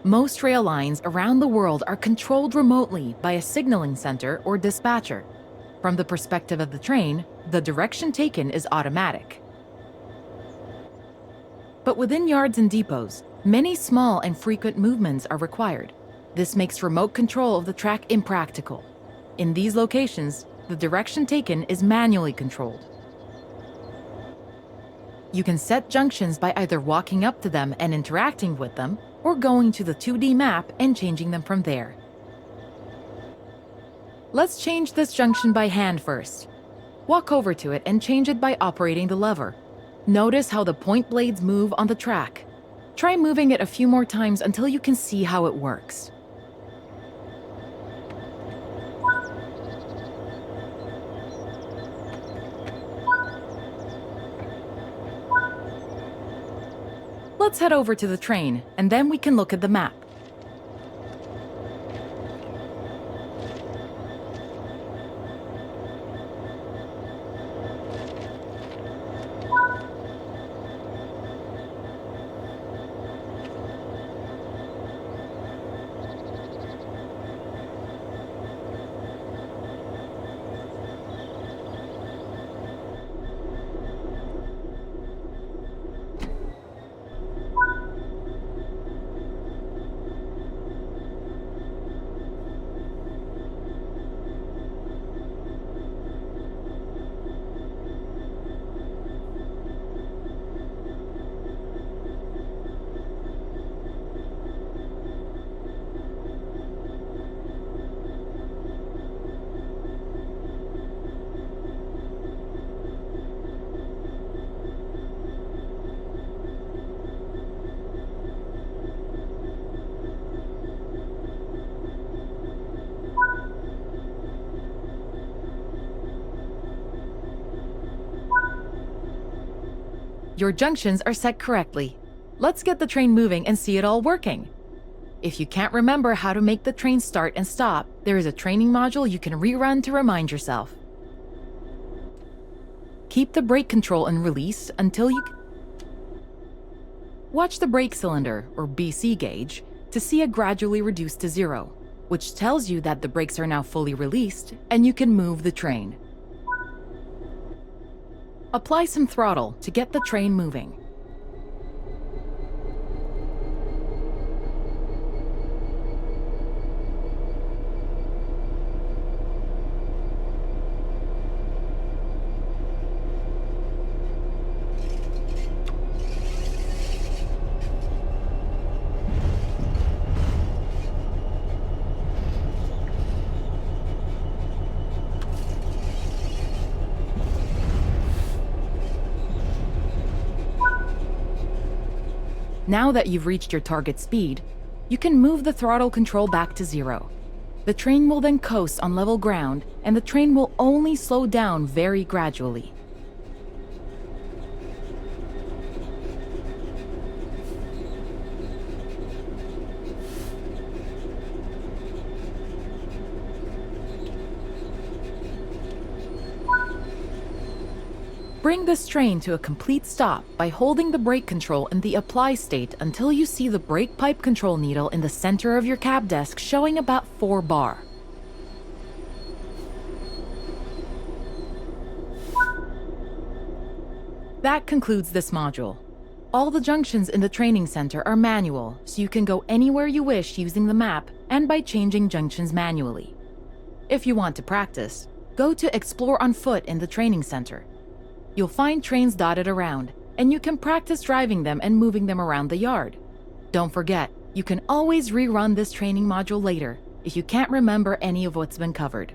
Most rail lines around the world are controlled remotely by a signaling center or dispatcher. From the perspective of the train, the direction taken is automatic. But within yards and depots, many small and frequent movements are required. This makes remote control of the track impractical. In these locations, the direction taken is manually controlled. You can set junctions by either walking up to them and interacting with them, or going to the 2D map and changing them from there. Let's change this junction by hand first. Walk over to it and change it by operating the lever. Notice how the point blades move on the track. Try moving it a few more times until you can see how it works. Let's head over to the train, and then we can look at the map. Your junctions are set correctly. Let's get the train moving and see it all working. If you can't remember how to make the train start and stop, there is a training module you can rerun to remind yourself. Keep the brake control and release until you... Watch the brake cylinder, or BC gauge, to see it gradually reduce to 0, which tells you that the brakes are now fully released and you can move the train. Apply some throttle to get the train moving. Now that you've reached your target speed, you can move the throttle control back to 0. The train will then coast on level ground, and the train will only slow down very gradually. Bring this train to a complete stop by holding the brake control in the apply state until you see the brake pipe control needle in the center of your cab desk showing about 4 bar. That concludes this module. All the junctions in the training center are manual, so you can go anywhere you wish using the map and by changing junctions manually. If you want to practice, go to Explore on Foot in the training center. You'll find trains dotted around, and you can practice driving them and moving them around the yard. Don't forget, you can always rerun this training module later if you can't remember any of what's been covered.